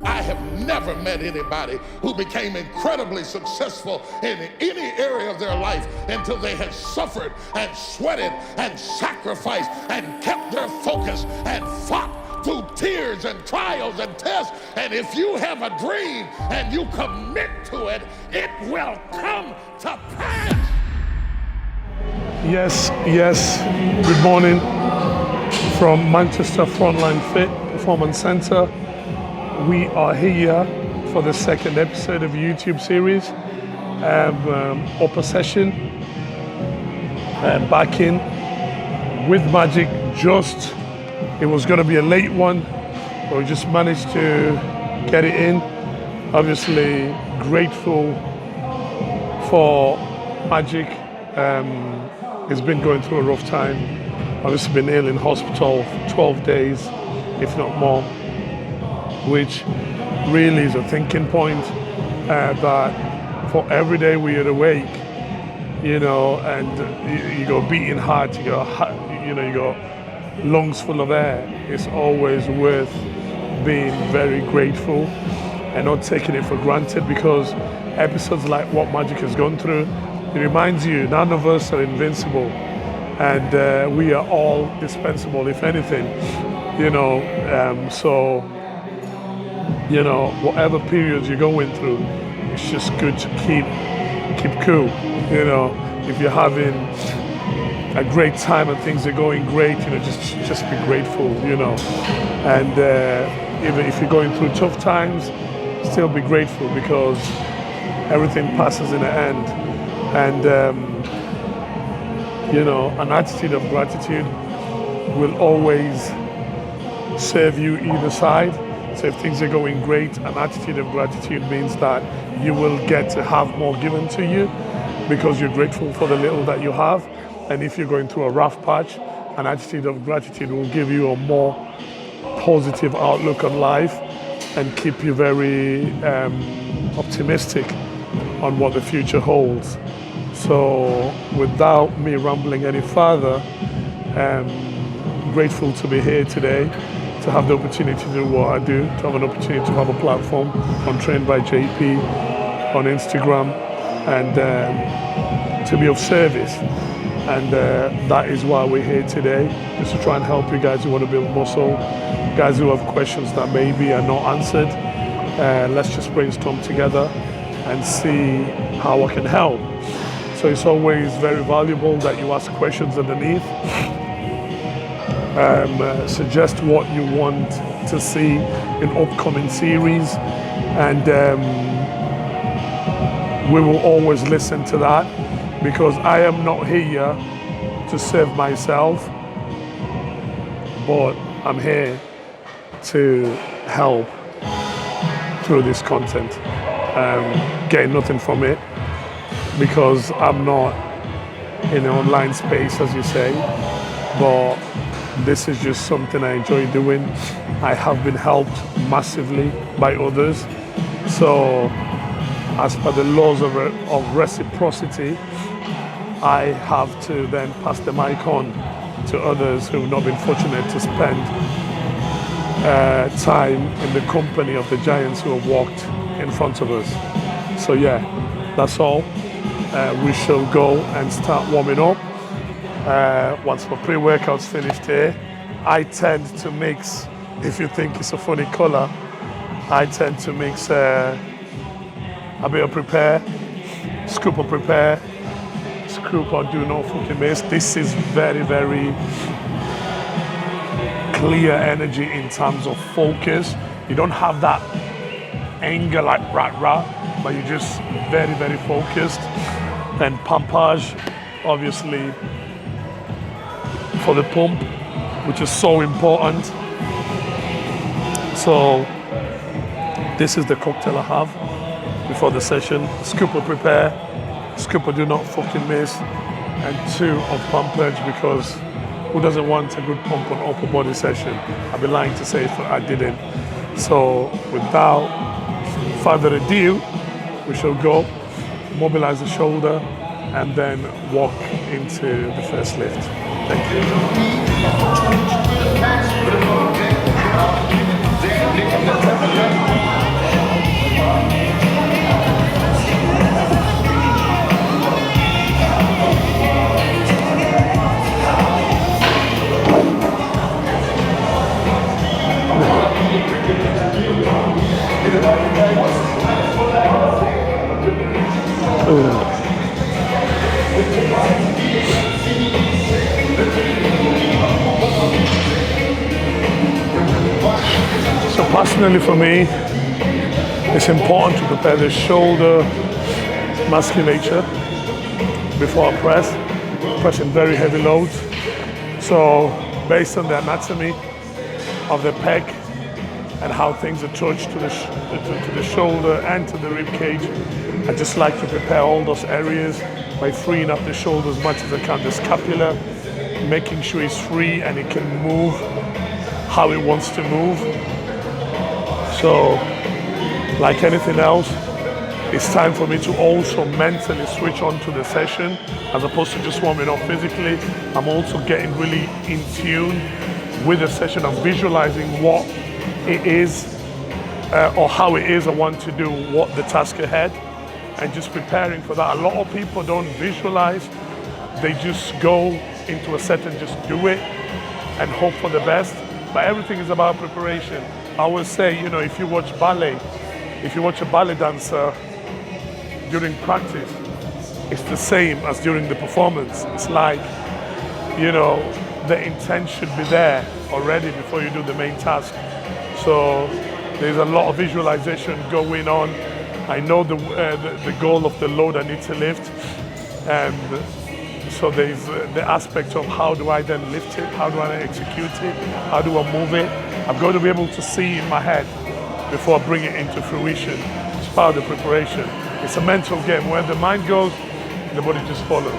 I have never met anybody who became incredibly successful in any area of their life until they had suffered and sweated and sacrificed and kept their focus and fought through tears and trials and tests. And if you have a dream and you commit to it, it will come to pass. Yes. Good morning from Manchester Frontline Fit Performance Center. We are here for the second episode of the YouTube series, upper session, back in with Magic. It was going to be a late one, but we just managed to get it in. Obviously grateful for Magic. He's been going through a rough time. Obviously been ill in hospital for 12 days, if not more, which really is a thinking point that for every day we are awake, and you go beating heart, you go lungs full of air. It's always worth being very grateful and not taking it for granted, because episodes like what Magic has gone through, it reminds you none of us are invincible, and we are all dispensable, if anything. So whatever periods you're going through, it's just good to keep cool. If you're having a great time and things are going great, just be grateful. And even if you're going through tough times, still be grateful, because everything passes in the end. And an attitude of gratitude will always serve you either side. So if things are going great, an attitude of gratitude means that you will get to have more given to you because you're grateful for the little that you have. And if you're going through a rough patch, an attitude of gratitude will give you a more positive outlook on life and keep you very optimistic on what the future holds. So without me rambling any further, grateful to be here today, to have the opportunity to do what I do, to have an opportunity to have a platform on Trained by JP on Instagram, and to be of service. And that is why we're here today, just to try and help you guys who want to build muscle, guys who have questions that maybe are not answered. Let's just brainstorm together and see how I can help. So it's always very valuable that you ask questions underneath. Suggest what you want to see in upcoming series, and we will always listen to that, because I am not here to serve myself, but I'm here to help through this content. Getting nothing from it, because I'm not in the online space, as you say, but this is just something I enjoy doing. I have been helped massively by others. So as per the laws of reciprocity, I have to then pass the mic on to others who have not been fortunate to spend time in the company of the giants who have walked in front of us. So yeah, that's all. We shall go and start warming up. Once my pre-workout's finished here, I tend to mix, if you think it's a funny color, I tend to mix a bit of prepare, scoop of prepare, scoop of do not fucking miss. This is very, very clear energy in terms of focus. You don't have that anger like rah, but you're just very, very focused. And pompage, obviously, for the pump, which is so important. So this is the cocktail I have before the session. Scoop of prepare, scoop of do not fucking miss, and 2 of pumpage, because who doesn't want a good pump on upper body session? I'd be lying to say if I didn't. So without further ado, we shall go, mobilize the shoulder, and then walk into the first lift. Thank you. So personally for me, it's important to prepare the shoulder musculature before I pressing very heavy loads. So based on the anatomy of the pec and how things attach to the shoulder and to the rib cage, I just like to prepare all those areas by freeing up the shoulder as much as I can, the scapula, making sure it's free and it can move how it wants to move. So, like anything else, it's time for me to also mentally switch on to the session as opposed to just warming up physically. I'm also getting really in tune with the session. I'm visualizing what it is or how it is I want to do, what the task ahead, and just preparing for that. A lot of people don't visualize, they just go into a set and just do it and hope for the best. But everything is about preparation. I always say, you know, if you watch ballet, if you watch a ballet dancer during practice, it's the same as during the performance. It's like, you know, the intent should be there already before you do the main task. So there's a lot of visualization going on. I know the goal of the load I need to lift, and so there's the aspect of how do I then lift it, how do I execute it, how do I move it. I've got to be able to see in my head before I bring it into fruition. It's part of the preparation. It's a mental game. Where the mind goes, the body just follows.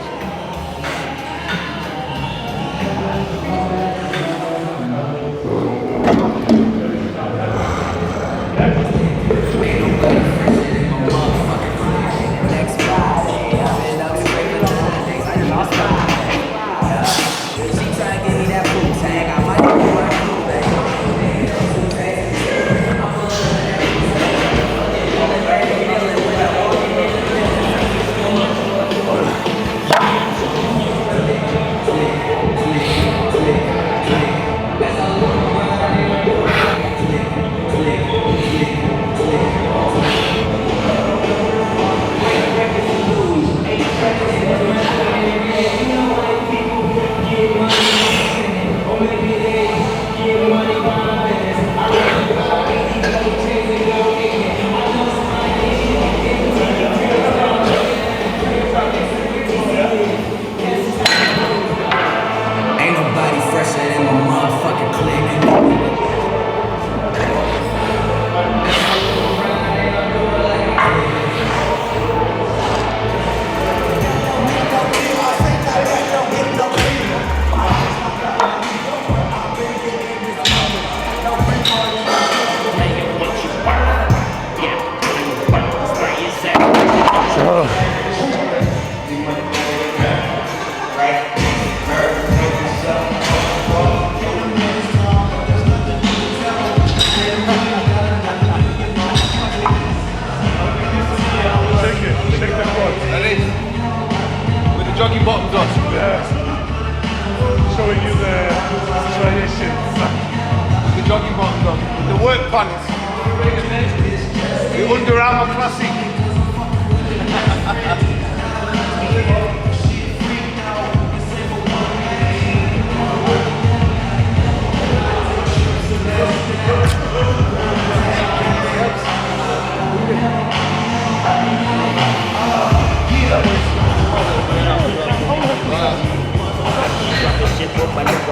Jogging bottoms on. Yeah. Showing you the tradition. The jogging bottoms on. The work pants. The Under Armour Classic.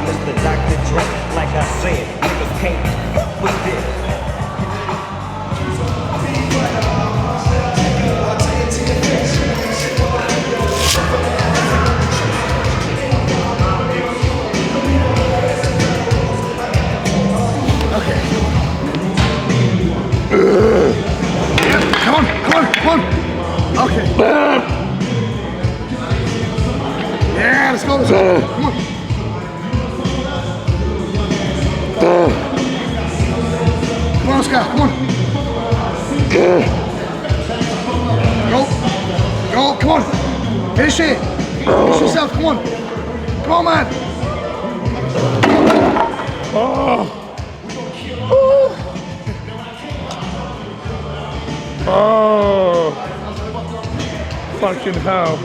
Mr. Dr. Dre, like I said, niggas can't fuck with this. Okay. Come on. Okay. Yeah, let's go. Come on. Come on, Oscar, come on. Go, come on. Finish it. Finish yourself, come on. Come on, man. Oh, fucking hell.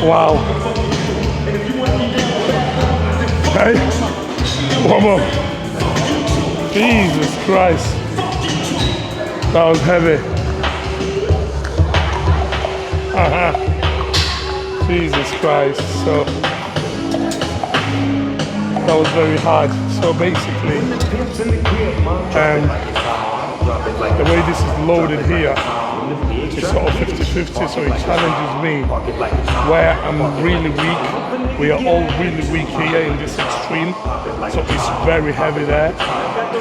Wow. Hey, warm up. Jesus Christ. That was heavy. Jesus Christ. So that was very hard. So basically, the way this is loaded here, it's sort of 50-50, so it challenges me where I'm really weak. We are all really weak here in this extreme. So it's very heavy there,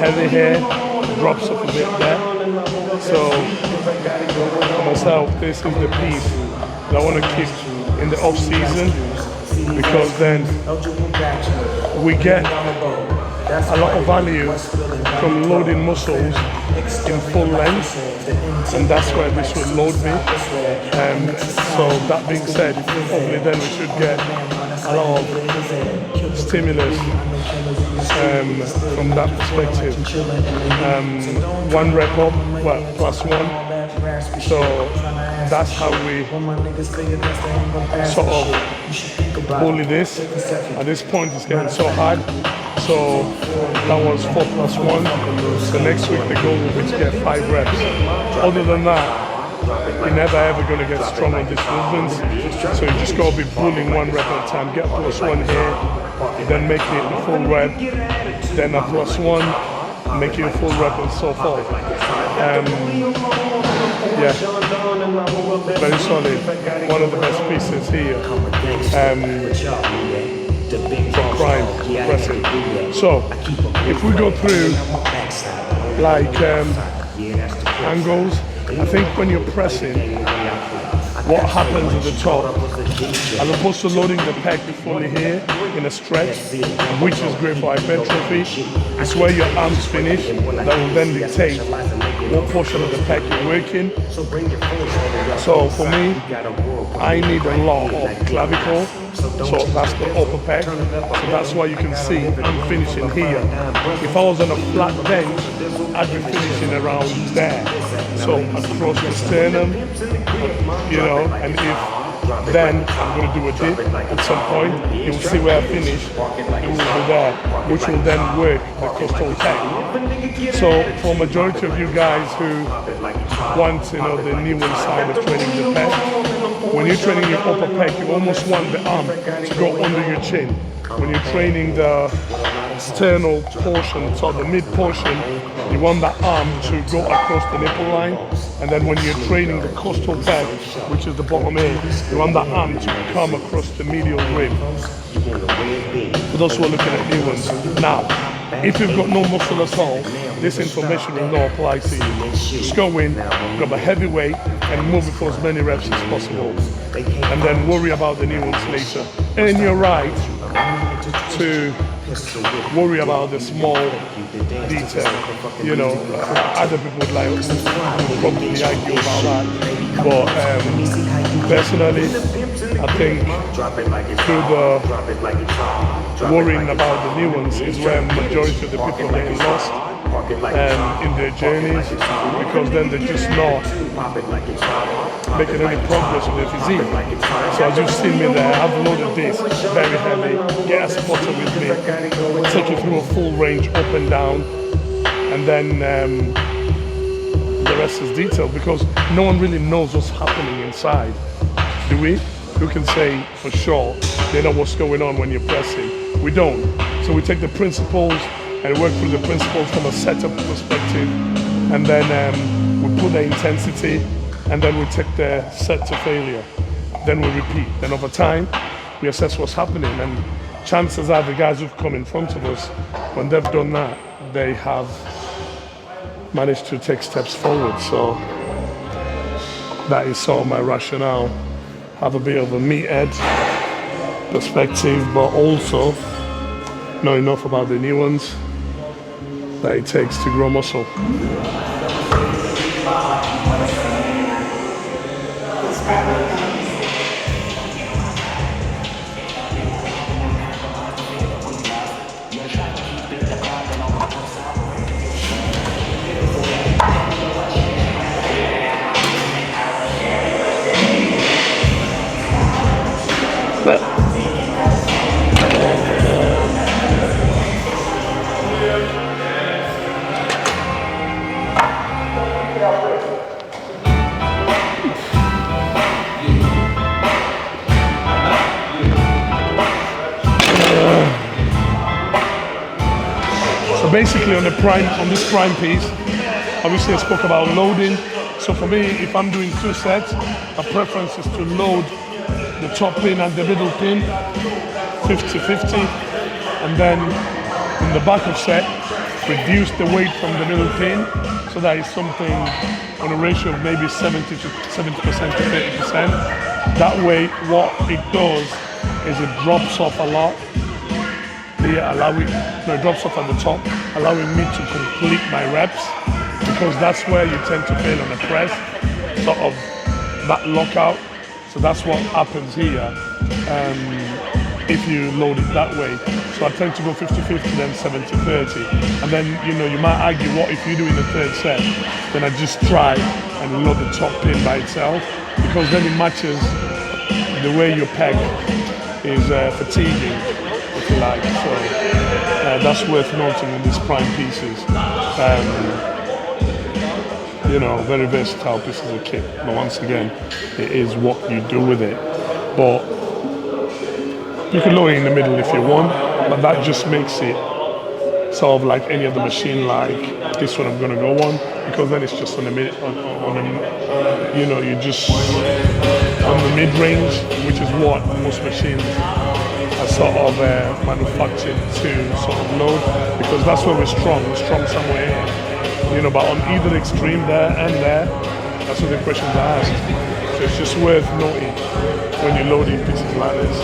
heavy here, drops off a bit there. So for myself, this is the piece that I want to keep in the off season, because then we get a lot of value from loading muscles in full length, and that's where this will load me. So that being said, hopefully then we should get a lot of stimulus from that perspective. 1 rep up, well, +1. So that's how we sort of bully this. At this point it's getting so hard. So that was 4 + 1. So next week the goal will be to get 5 reps. Other than that, you're never ever going to get strong on these movements. So you just got to be pulling 1 rep at a time. Get +1 here, then make it a full rep, then a +1, make it a full rep, and so forth. Yeah, very solid. One of the best pieces here. For prime pressing. So if we go through like angles, I think when you're pressing, what happens at the top, as opposed to loading the pec fully here in a stretch, which is great for hypertrophy, it's where your arms finish that will then dictate what portion of the pec you're working. So for me, I need a lot of clavicle, so that's the upper pec. So that's why you can see I'm finishing here. If I was on a flat bench, I'd be finishing around there. So across the sternum, you know, and if then I'm going to do a dip at some point, you'll see where I finish, it will be there, which will then work the costal pec. So for majority of you guys who want, you know, the new side of training the pec, when you're training your upper pec, you almost want the arm to go under your chin. When you're training the sternal portion, so the mid portion, you want that arm to go across the nipple line. And then when you're training the costal pec, which is the bottom here, you want that arm to come across the medial rib. For those who are looking at new ones. Now, if you've got no muscle at all, this information will not apply to you. Just go in, grab a heavy weight, and move it for as many reps as possible. And then worry about the new ones later. And you're right to worry about the small detail. You know, other people would probably argue about that. But personally, I think through the worrying about the new ones is where majority of the people are getting lost in their journeys, because then they're just not making any progress with their physique. So as you've seen me there, I've loaded this very heavy, get a spotter with me, take it through a full range up and down, and then the rest is detailed, because no one really knows what's happening inside. Do we? Who can say for sure they know what's going on when you're pressing? We don't. So we take the principles and work through the principles from a setup perspective, and then we put the intensity, and then we take the set to failure. Then we repeat. Then over time, we assess what's happening, and chances are the guys who've come in front of us, when they've done that, they have managed to take steps forward. So that is sort of my rationale. Have a bit of a meathead perspective, but also know enough about the new ones that it takes to grow muscle. So basically on this prime piece, obviously I spoke about loading. So for me, if I'm doing 2 sets, my preference is to load the top pin and the middle pin 50-50, and then in the back of set, reduce the weight from the middle pin so that it's something on a ratio of maybe 70% to 30%. That way, what it does is it drops off a lot. It drops off at the top, allowing me to complete my reps, because that's where you tend to fail on the press, sort of that lockout. So that's what happens here if you load it that way. So I tend to go 50-50, then 70-30. And then, you might argue, what if you do in the 3rd set? Then I just try and load the top pin by itself, because then it matches the way your peg is fatiguing, if you like. So that's worth noting in these prime pieces. Very versatile pieces of kit. But once again, it is what you do with it. But you can lower it in the middle if you want, but that just makes it sort of like any other machine, like this one I'm going to go on, because then it's just on the mid, you're just on the mid-range, which is what most machines are sort of manufactured to sort of load, because that's where we're strong somewhere here. But on either extreme there and there, that's what the questions are asked. So it's just worth noting when you're loading pieces like this.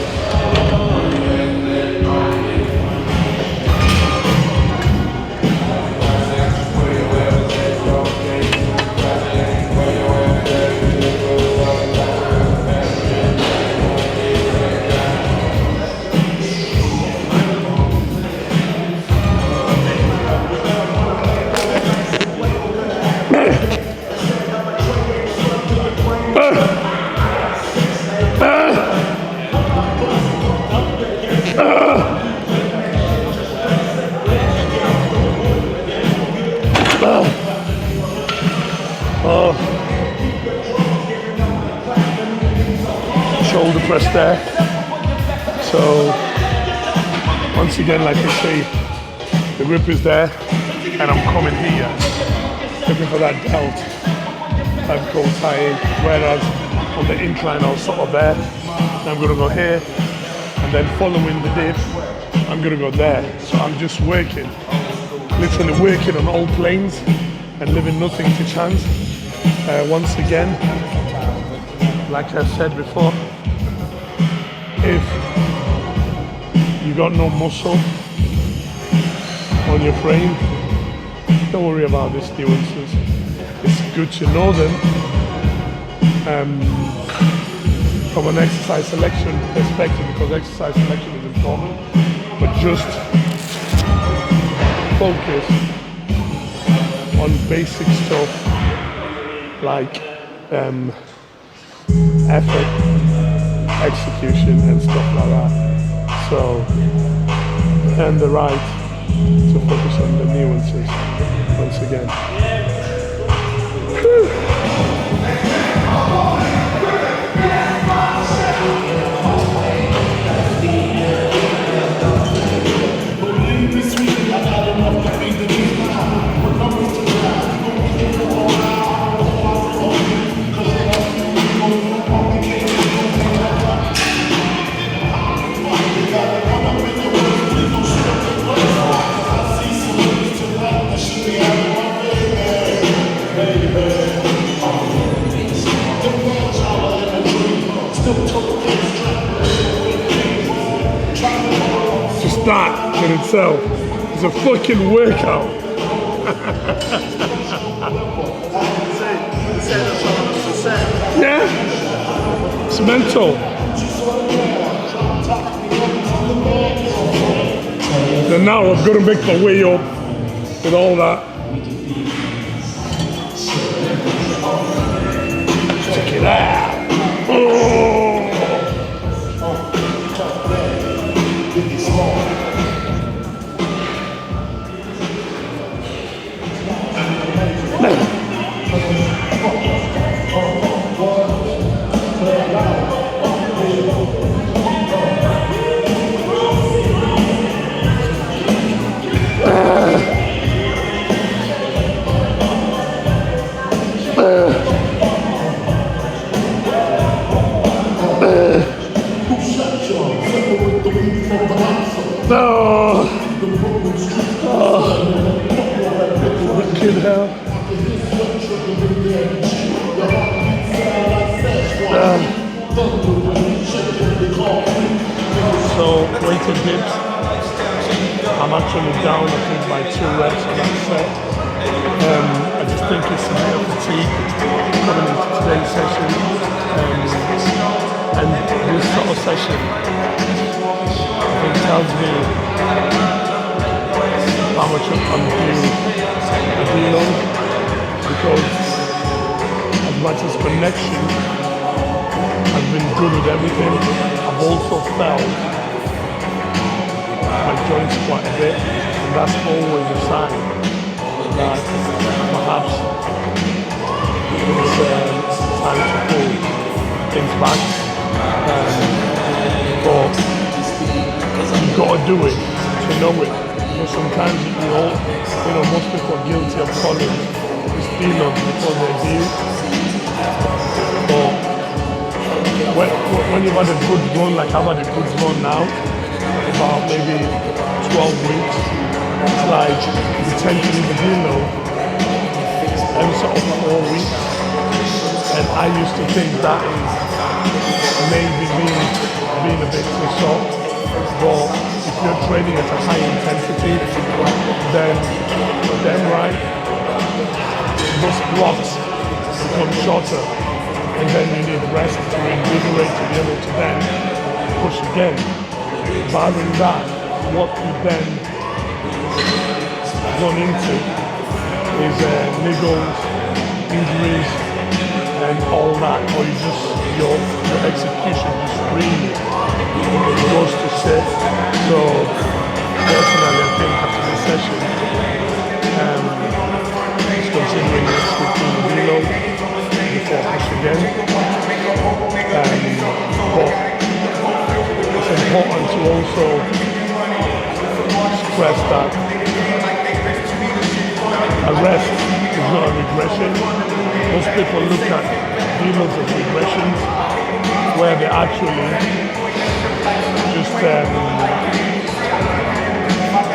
Shoulder press there. So once again, like I say, the grip is there, and I'm coming here, looking for that delt, that goal tie-in, whereas on the incline I was sort of there. Now I'm gonna go here, and then following the dip, I'm gonna go there. So I'm just working, literally working on all planes and leaving nothing to chance. Once again, like I said before, if you got no muscle on your frame, don't worry about these nuances. It's good to know them from an exercise selection perspective, because exercise selection is important, but just focus on basic stuff like effort, execution, and stuff like that. So, and the right to focus on the nuances once again. Just that in itself is a fucking workout. Yeah, it's mental. Then now I've got to make my way up with all that. Check it out. Oh. No. Fucking hell. So weighted dips. I'm actually down, I think, by 2 reps on that set. I just think it's a bit of fatigue coming into today's session. And this sort of session, I think, tells me how much I'm due on, because as much as connection has been good with everything, I've also felt my joints quite a bit, and that's always a sign that perhaps it's time to pull things back. But you've got to do it to know it. Sometimes most people are guilty of calling this deload because they do. But when you've had a good run, like I've had a good run now, about maybe 12 weeks, it's like you tend to leave a deload every sort of 4 weeks. And I used to think that is maybe being a bit too soft. But if you're training at a high intensity, then right, those blocks become shorter, and then you need rest to invigorate to be able to then push again. But other than that, what you then run into is niggles, injuries, and all that, or your execution just really goes to shit. So personally, I think after this session, just considering next week doing a reload before I push again. But it's important to also stress that a rest is not a regression. Most people look at deloads as regressions, where they actually just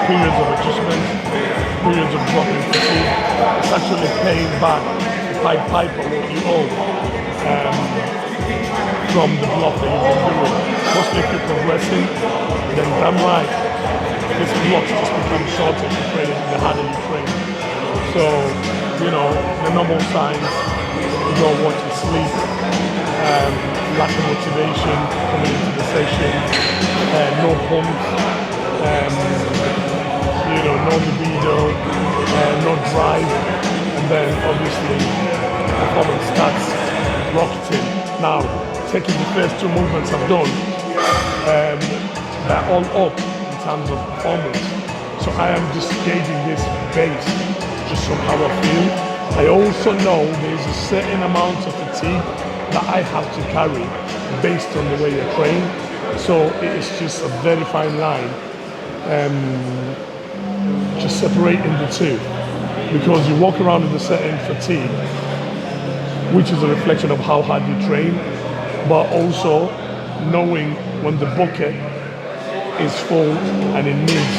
periods of adjustment, periods of dropping fatigue. It's actually paying back the Pied Piper what you owe from the block that you've been doing. Most if you're progressing, then damn right, this block just becomes shorter if you train, the harder you train. So, the normal signs, you don't want to sleep, lack of motivation coming into the session, no pumps, no libido, no drive, and then obviously performance starts rocketing. Now, taking the first 2 movements I've done, they're all up in terms of performance. So I am just gauging this base, just from how I feel. I also know there's a certain amount of fatigue that I have to carry based on the way you train. So it's just a very fine line, just separating the two. Because you walk around with a certain fatigue, which is a reflection of how hard you train, but also knowing when the bucket is full and it needs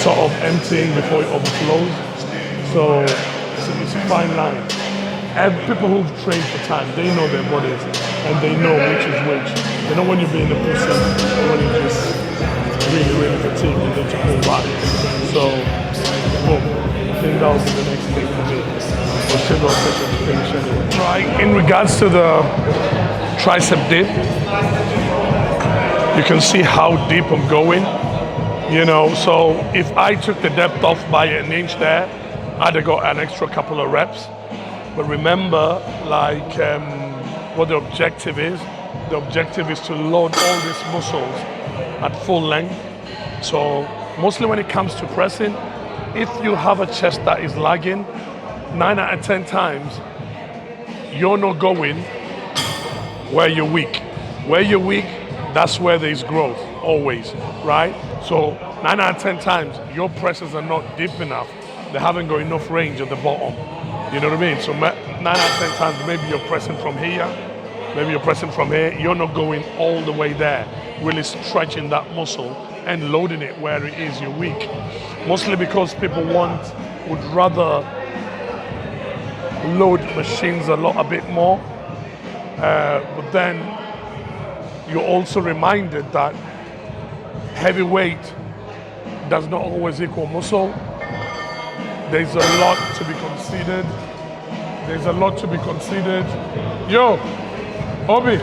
sort of emptying before it overflows. So it's a fine line. People who've trained for time, they know their bodies and they know which is which. They know when you're being a pussy and when you're just really, really fatigued and need to pull back. So, boom. I think that will be the next thing for me. We'll schedule a session to finish anyway. In regards to the tricep dip, you can see how deep I'm going. So if I took the depth off by an inch there, I'd have got an extra couple of reps. But remember, what the objective is. The objective is to load all these muscles at full length. So mostly when it comes to pressing, if you have a chest that is lagging, 9 out of 10 times, you're not going where you're weak. Where you're weak, that's where there's growth, always, right? So 9 out of 10 times, your presses are not deep enough. They haven't got enough range at the bottom. You know what I mean? So 9 out of 10 times, maybe you're pressing from here, maybe you're pressing from here, you're not going all the way there, really stretching that muscle and loading it where it is you're weak. Mostly because people would rather load machines a bit more, but then you're also reminded that heavy weight does not always equal muscle. There's a lot to be considered. Yo, Obi.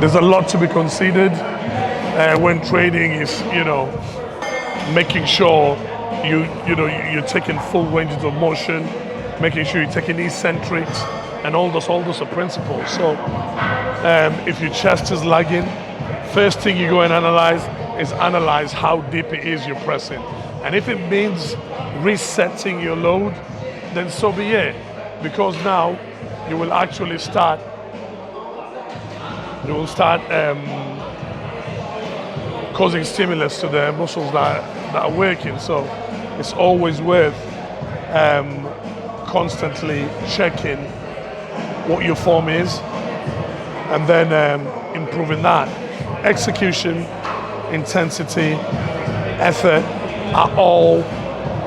There's a lot to be considered when training is, making sure you're taking full ranges of motion, making sure you're taking eccentrics, and all those are principles. So if your chest is lagging, first thing you go and analyze how deep it is you're pressing. And if it means resetting your load, then so be it. Because now you will actually start causing stimulus to the muscles that are working. So it's always worth constantly checking what your form is and then improving that. Execution, intensity, effort are all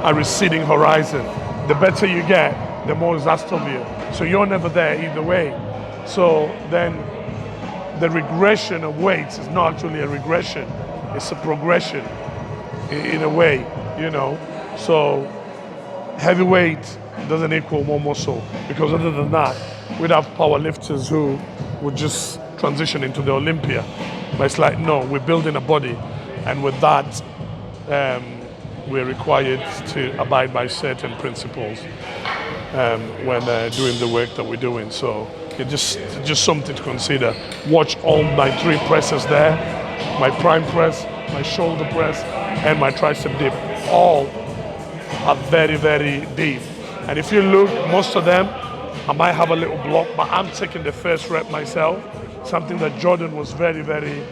a receding horizon. The better you get, the more exhaustive you. So you're never there either way. So then the regression of weights is not actually a regression, it's a progression in a way, So heavy weight doesn't equal more muscle, because other than that, we'd have power lifters who would just transition into the Olympia. But it's like, no, we're building a body, and with that, we're required to abide by certain principles when doing the work that we're doing. So it's just something to consider. Watch all my 3 presses there, my prime press, my shoulder press, and my tricep dip. All are very, very deep. And if you look, most of them, I might have a little block, but I'm taking the first rep myself, something that Jordan was very, very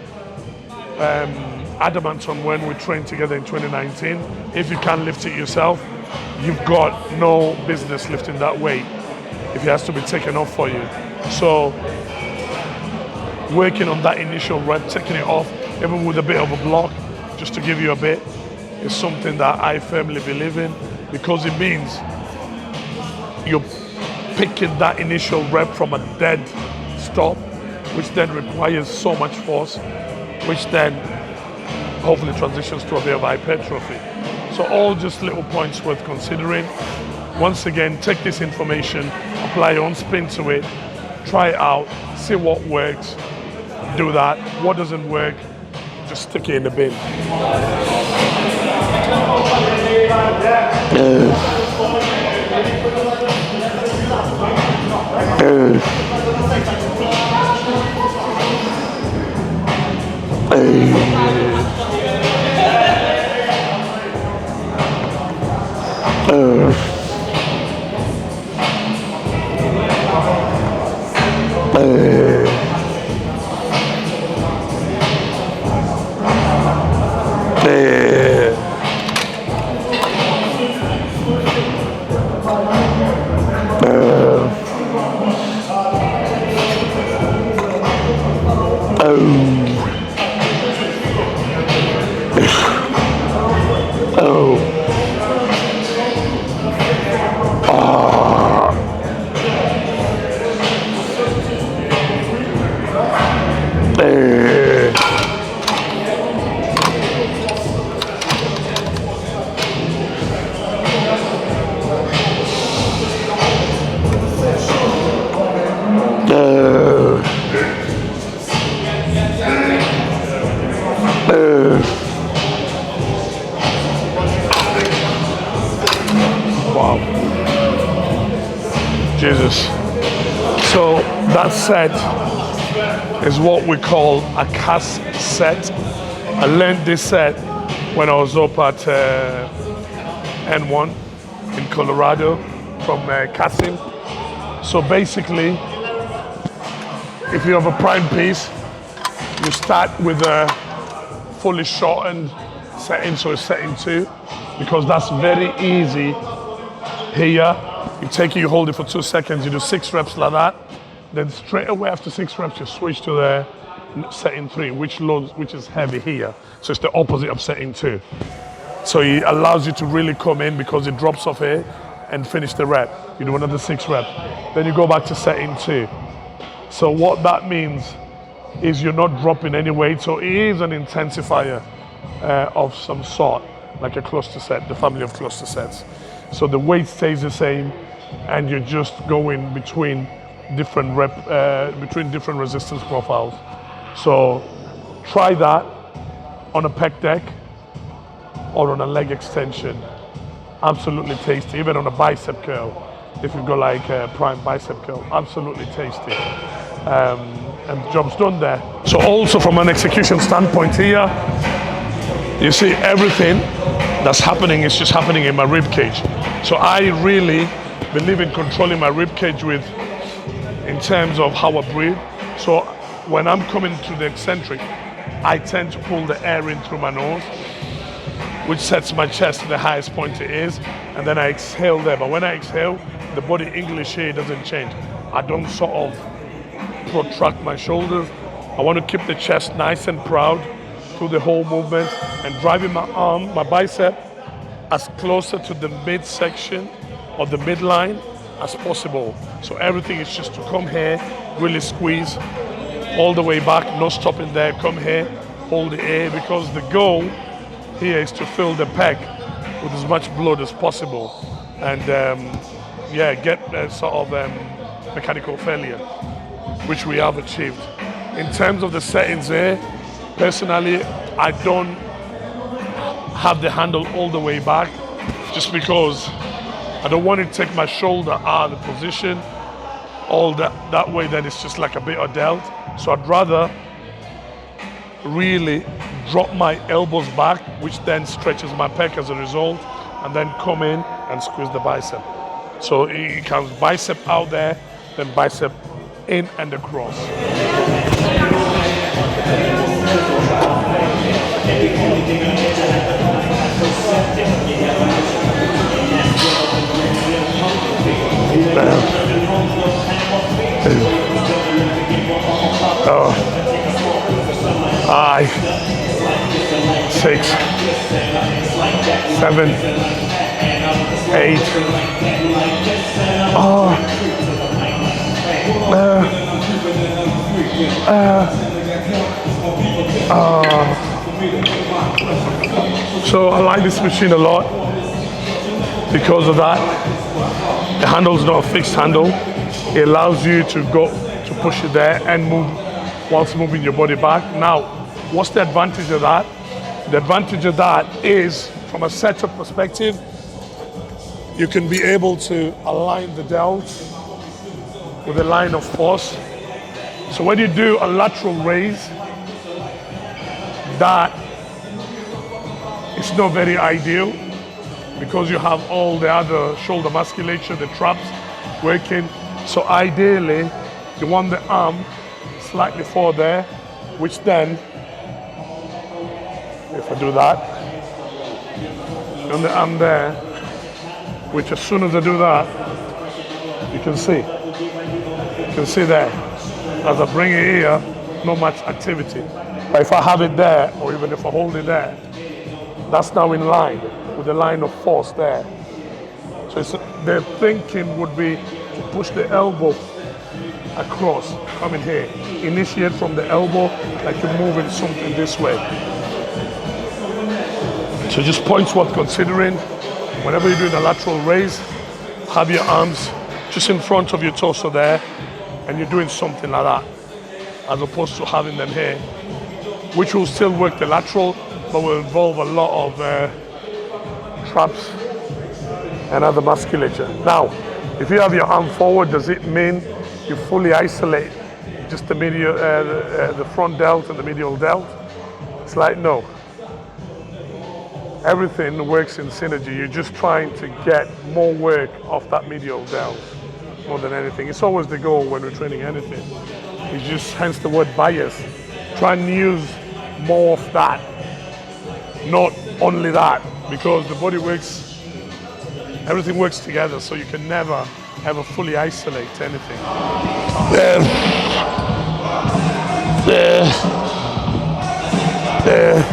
adamant on when we trained together in 2019. If you can't lift it yourself, you've got no business lifting that weight if it has to be taken off for you. So working on that initial rep, taking it off, even with a bit of a block, just to give you a bit, is something that I firmly believe in, because it means you're picking that initial rep from a dead stop, which then requires so much force, which then hopefully transitions to a bit of hypertrophy. So all just little points worth considering. Once again, take this information, apply your own spin to it, try it out, see what works, do that. What doesn't work, just stick it in the bin. Wow. Jesus. So that set is what we call a cast set. I learned this set when I was up at N1 in Colorado from Kasim. So basically, if you have a prime piece, you start with a fully shortened setting, so it's setting 2, because that's very easy. Here, you take it, you hold it for 2 seconds, you do 6 reps like that. Then straight away after 6 reps, you switch to the setting 3, which is heavy here. So it's the opposite of setting 2. So it allows you to really come in because it drops off here and finish the rep. You do another 6 reps. Then you go back to setting 2. So what that means is you're not dropping any weight. So it is an intensifier of some sort, like a cluster set, the family of cluster sets. So the weight stays the same and you're just going between different different resistance profiles. So try that on a pec deck or on a leg extension. Absolutely tasty. Even on a bicep curl, if you've got like a prime bicep curl, absolutely tasty. And the job's done there. So also from an execution standpoint here, you see everything that's happening is just happening in my rib cage. So I really believe in controlling my rib cage in terms of how I breathe. So when I'm coming to the eccentric, I tend to pull the air in through my nose, which sets my chest to the highest point it is, and then I exhale there. But when I exhale, the body English here doesn't change. I don't sort of protract my shoulders. I want to keep the chest nice and proud through the whole movement and driving my arm, my bicep, as closer to the midsection or the midline as possible. So everything is just to come here, really squeeze all the way back, no stopping there, come here, hold the air, because the goal here is to fill the pec with as much blood as possible and get a sort of mechanical failure, which we have achieved. In terms of the settings here, personally, I don't have the handle all the way back just because I don't want to take my shoulder out of the position all that way, then it's just like a bit of delt. So I'd rather really drop my elbows back, which then stretches my pec as a result, and then come in and squeeze the bicep. So it comes bicep out there, then bicep in and across. Five, 6, 7, 8. So I like this machine a lot because of that. The handle's not a fixed handle. It allows you to push it there and move whilst moving your body back. Now, what's the advantage of that? The advantage of that is, from a setup perspective, you can be able to align the delt with a line of force. So when you do a lateral raise, that is not very ideal because you have all the other shoulder musculature, the traps working. So ideally, you want the arm slightly forward there, which then, if I do that, and the arm there, which as soon as I do that, you can see there. As I bring it here, not much activity. But if I have it there, or even if I hold it there, that's now in line with the line of force there. So the thinking would be to push the elbow across, coming here. Initiate from the elbow, like you're moving something this way. So just points worth considering. Whenever you're doing a lateral raise, have your arms just in front of your torso there, and you're doing something like that, as opposed to having them here, which will still work the lateral, but will involve a lot of traps and other musculature. Now, if you have your arm forward, does it mean you fully isolate just the medial, the front delt and the medial delt? It's like, no. Everything works in synergy. You're just trying to get more work off that medial delt more than anything. It's always the goal when we're training anything. It's just, hence the word bias. Try and use more of that, not only that, because the body works, everything works together, so you can never, ever fully isolate anything. There. There. There.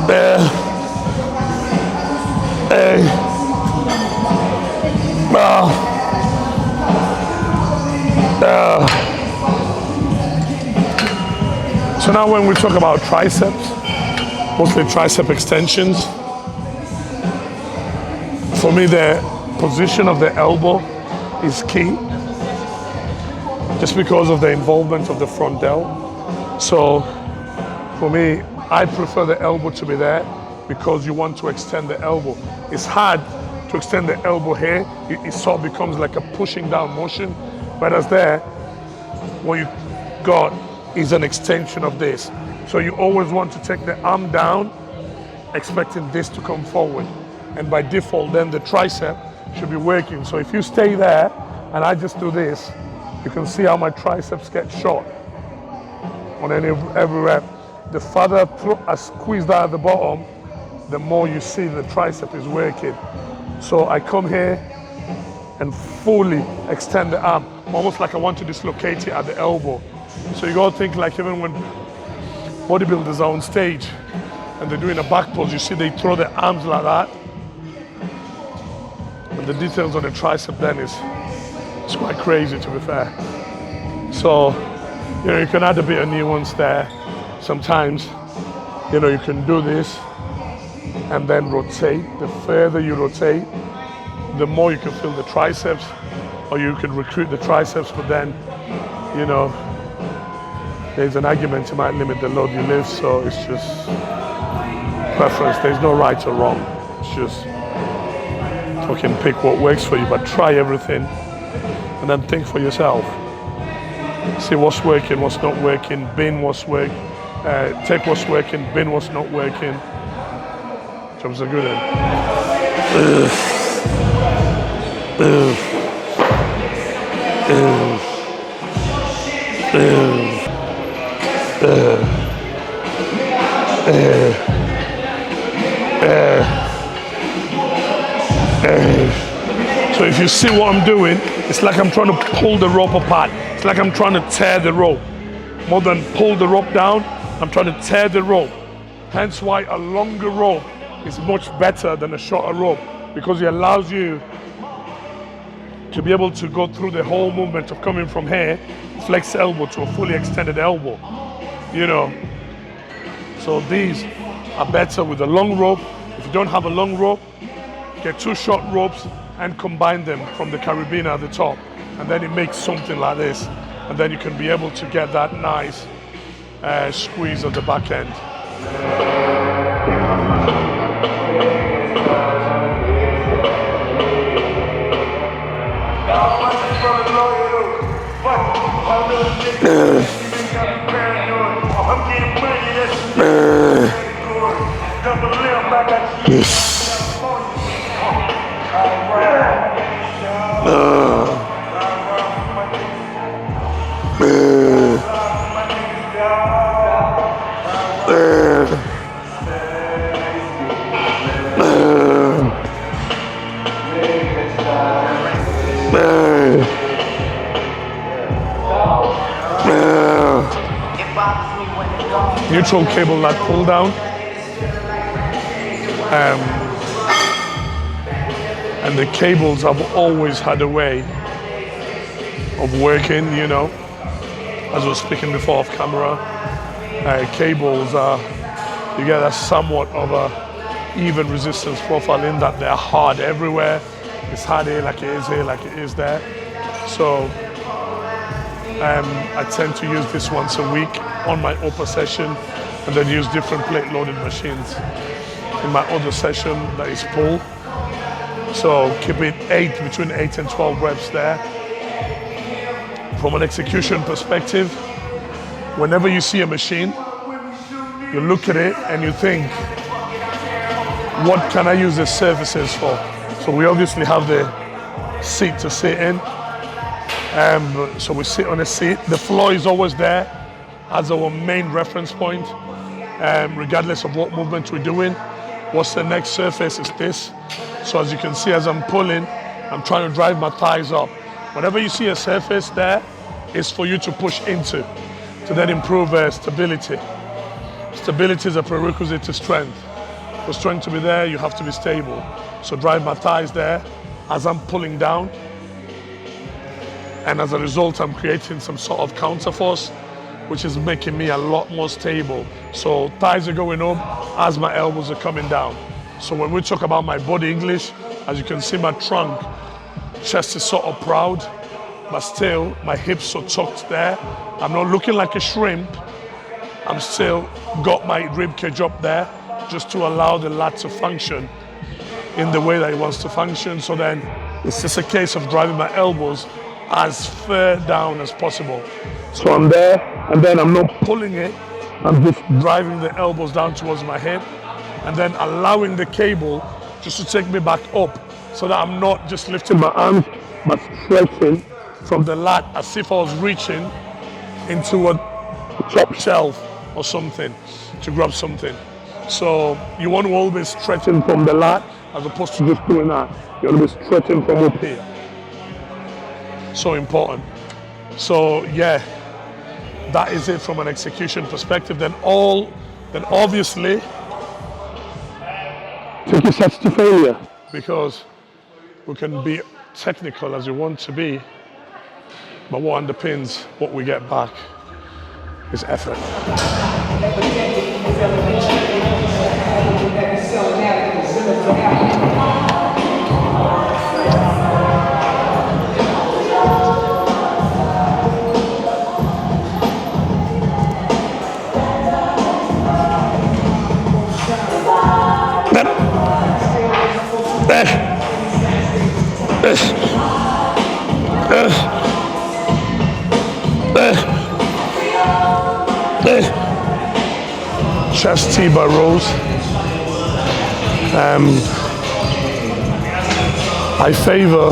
There. Hey. So now when we talk about triceps, mostly tricep extensions, for me the position of the elbow is key, just because of the involvement of the front delt. So for me, I prefer the elbow to be there because you want to extend the elbow. It's hard to extend the elbow here. It sort of becomes like a pushing down motion, whereas there, what you got is an extension of this. So you always want to take the arm down, expecting this to come forward. And by default, then the tricep should be working. So if you stay there and I just do this, you can see how my triceps get short on every rep. The farther I squeeze that at the bottom, the more you see the tricep is working. So I come here and fully extend the arm, almost like I want to dislocate it at the elbow. So you gotta think like even when bodybuilders are on stage and they're doing a back pose, you see they throw their arms like that. And the details on the tricep then it's quite crazy, to be fair. So, you know, you can add a bit of nuance there. Sometimes, you know, you can do this and then rotate. The further you rotate, the more you can feel the triceps, or you can recruit the triceps, but then, you know, there's an argument you might limit the load you lift, so it's just preference. There's no right or wrong. It's just fucking pick what works for you, but try everything and then think for yourself. See what's working, what's not working, bin what's working, take what's working, bin what's not working. Jobs are good. So if you see what I'm doing, it's like I'm trying to pull the rope apart. It's like I'm trying to tear the rope. More than pull the rope down, I'm trying to tear the rope. Hence why a longer rope is much better than a shorter rope, because it allows you to be able to go through the whole movement of coming from here, flex elbow to a fully extended elbow, you know. So these are better with a long rope. If you don't have a long rope, get two short ropes and combine them from the carabiner at the top, and then it makes something like this, and then you can be able to get that nice squeeze at the back end. Neutral cable lat pull down, and the cables have always had a way of working, you know. As I was speaking before off camera, cables are, you get a somewhat of a even resistance profile in that they're hard everywhere. It's hard here like it is here, like it is there. So I tend to use this once a week on my upper session, and then use different plate loaded machines in my other session that is pull. So keep it between 8 and 12 reps there. From an execution perspective, whenever you see a machine, you look at it and you think, what can I use the surfaces for? So we obviously have the seat to sit in. So we sit on a seat. The floor is always there as our main reference point. regardless of what movement we're doing. What's the next surface is this. So as you can see, as I'm pulling, I'm trying to drive my thighs up. Whenever you see a surface there, it's for you to push into to then improve stability. Stability is a prerequisite to strength. For strength to be there, you have to be stable. So drive my thighs there as I'm pulling down. And as a result, I'm creating some sort of counterforce, which is making me a lot more stable. So thighs are going up as my elbows are coming down. So when we talk about my body English, as you can see my trunk, chest is sort of proud, but still my hips are tucked there. I'm not looking like a shrimp. I'm still got my rib cage up there just to allow the lat to function in the way that it wants to function. So then it's just a case of driving my elbows as far down as possible. So I'm there, and then I'm not pulling it. I'm just driving the elbows down towards my head, and then allowing the cable just to take me back up, so that I'm not just lifting my arms, but stretching from the lat as if I was reaching into a top shelf or something to grab something. So you want to always stretching from the lat as opposed to just doing that. You want to be stretching from up here. So important. So yeah, that is it from an execution perspective. Then obviously take your sets to failure, because we can be technical as we want to be, but what underpins what we get back is effort. Chest T-bar rows. I favor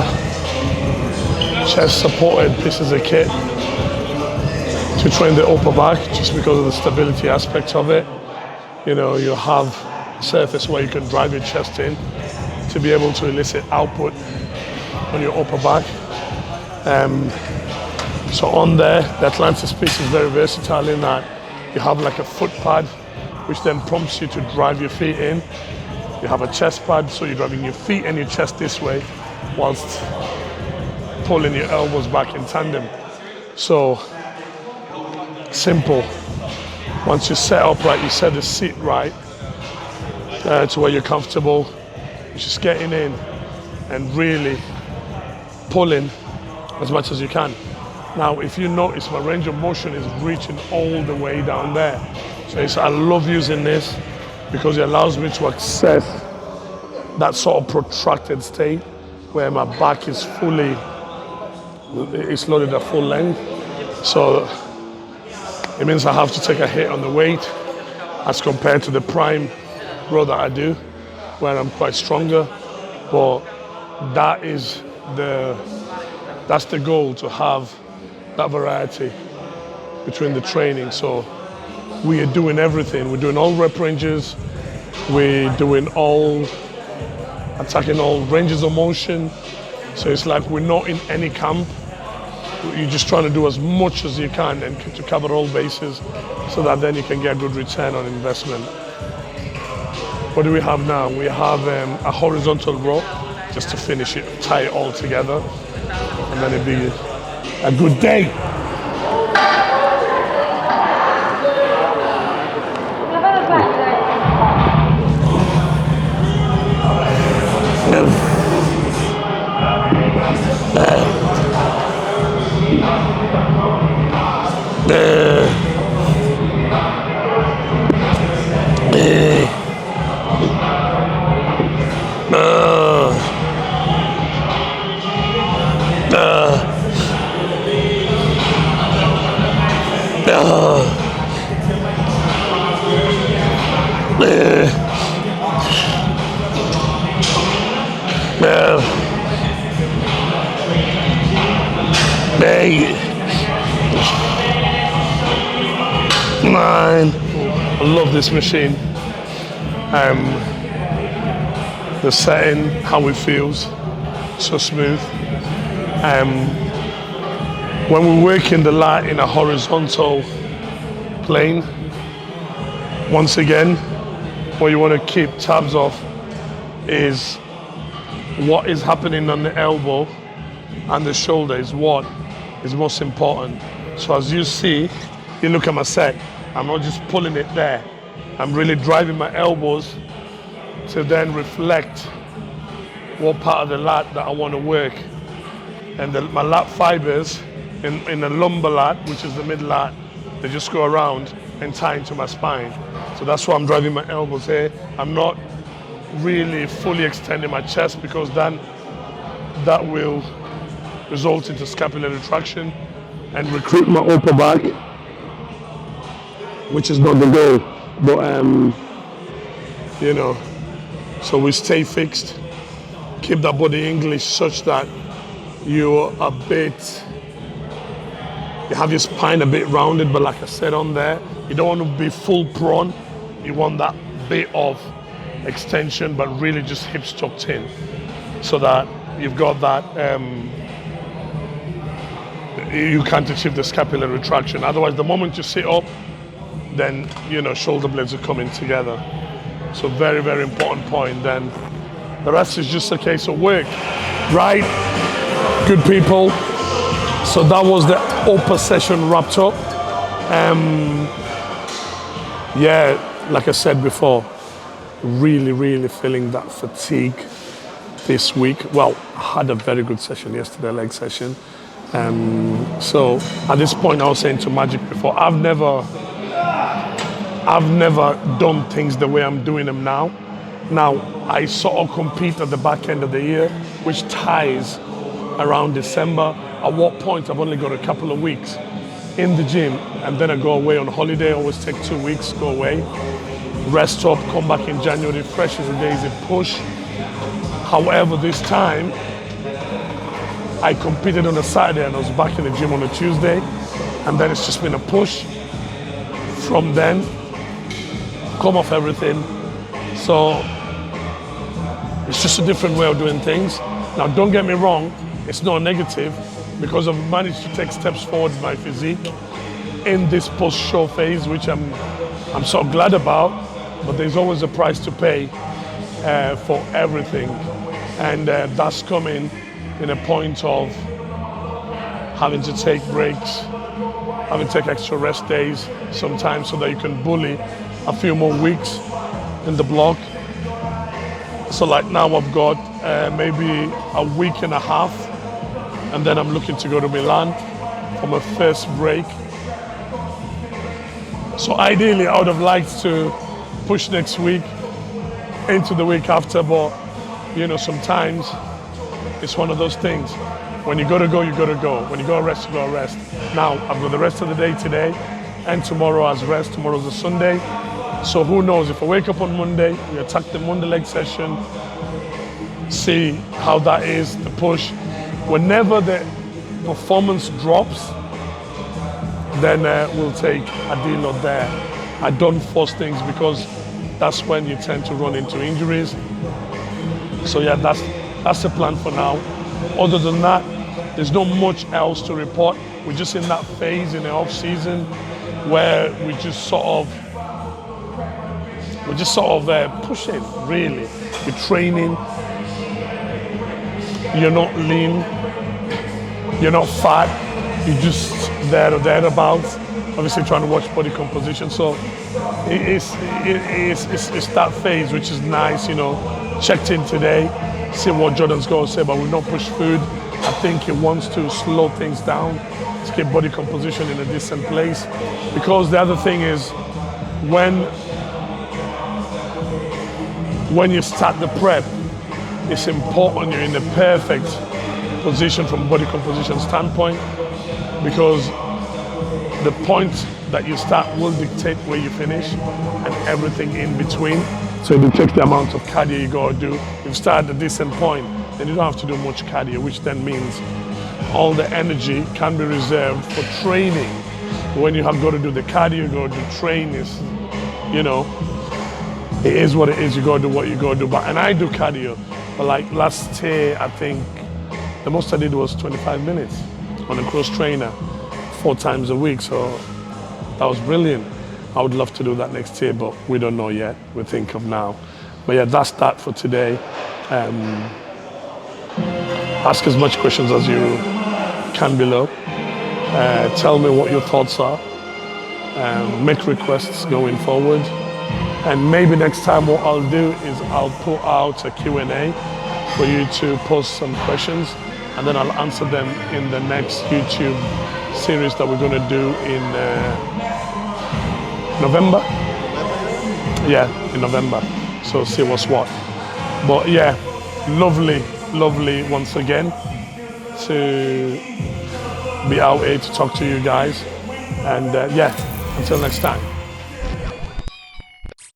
chest supported pieces of kit to train the upper back, just because of the stability aspect of it. You know, you have a surface where you can drive your chest in to be able to elicit output on your upper back. So on there, the Atlantis piece is very versatile in that you have like a foot pad, which then prompts you to drive your feet in. You have a chest pad, so you're driving your feet and your chest this way, whilst pulling your elbows back in tandem. So simple. Once you set up right, you set the seat right to where you're comfortable. Just getting in and really pulling as much as you can. Now, if you notice, my range of motion is reaching all the way down there. So I love using this because it allows me to access that sort of protracted state where my back is fully, it's loaded at full length. So it means I have to take a hit on the weight as compared to the prime row that I do, where I'm quite stronger. But that's the goal, to have that variety between the training. So we are doing everything. We're doing all rep ranges. We're doing attacking all ranges of motion. So it's like we're not in any camp. You're just trying to do as much as you can and to cover all bases, so that then you can get good return on investment. What do we have now? We have a horizontal row, just to finish it, tie it all together, and then it'll be a good day. Eight, 9, I love this machine. The setting, how it feels, so smooth. When we work in the lat in a horizontal plane, once again, what you want to keep tabs of is what is happening on the elbow and the shoulder is what is most important. So as you see, you look at my set, I'm not just pulling it there. I'm really driving my elbows to then reflect what part of the lat that I want to work. And my lat fibers in the lumbar lat, which is the mid lat, they just go around and tie into my spine. So that's why I'm driving my elbows here. I'm not really fully extending my chest because then that will result into scapular retraction and recruit my upper back, which is not the goal. But you know, so we stay fixed, keep that body English such that you're a bit, you have your spine a bit rounded, but like I said on there, you don't want to be full prone. You want that bit of extension, but really just hips tucked in, so that you've got that, you can't achieve the scapular retraction. Otherwise, the moment you sit up, then, you know, shoulder blades are coming together. So very, very important point. Then the rest is just a case of work, right? Good people. So that was the upper session wrapped up. Yeah, like I said before, really, really feeling that fatigue this week. Well, I had a very good session yesterday, leg session. So at this point, I was saying to Magic before, I've never done things the way I'm doing them now. Now, I sort of compete at the back end of the year, which ties around December, at what point I've only got a couple of weeks in the gym, and then I go away on holiday. I always take 2 weeks, go away, rest up, come back in January, fresh as a daisy, push. However, this time, I competed on a Saturday and I was back in the gym on a Tuesday, and then it's just been a push. From then, come off everything. So it's just a different way of doing things. Now, don't get me wrong, it's not negative, because I've managed to take steps forward in my physique in this post-show phase, which I'm so glad about, but there's always a price to pay for everything. And that's coming in a point of having to take breaks, having to take extra rest days sometimes so that you can bully a few more weeks in the block. So like now I've got maybe a week and a half, and then I'm looking to go to Milan for my first break. So ideally I would have liked to push next week into the week after, but you know, sometimes it's one of those things. When you gotta go, you gotta go. When you gotta rest, you gotta rest. Now, I've got the rest of the day today, and tomorrow as rest. Tomorrow's a Sunday. So who knows, if I wake up on Monday, we attack the Monday leg session, see how that is, the push. Whenever the performance drops, then we'll take a deal there. I don't force things because that's when you tend to run into injuries. So yeah, that's the plan for now. Other than that, there's not much else to report. We're just in that phase in the off season where we just sort of pushing, really. You're training, you're not lean, you're not fat, you're just there or thereabouts. Obviously trying to watch body composition. So it's that phase, which is nice, you know. Checked in today, see what Jordan's going to say, but we've not pushed food. I think he wants to slow things down to keep body composition in a decent place. Because the other thing is, when you start the prep, it's important you're in the perfect position from a body composition standpoint, because the point that you start will dictate where you finish and everything in between. So if you take the amount of cardio you gotta do, if you start at a decent point, then you don't have to do much cardio, which then means all the energy can be reserved for training. When you have got to do the cardio, you got to train, you know, it is what it is. You gotta do what you gotta do. But and I do cardio, but like last year, I think the most I did was 25 minutes on a cross trainer, 4 times a week. So that was brilliant. I would love to do that next year, but we don't know yet. We think of now. But yeah, that's that for today. Ask as much questions as you can below. Tell me what your thoughts are. Make requests going forward. And maybe next time what I'll do is I'll put out a Q&A for you to post some questions, and then I'll answer them in the next YouTube series that we're going to do in November. Yeah, in November. So see what's what. But yeah, lovely once again to be out here to talk to you guys. And yeah, until next time.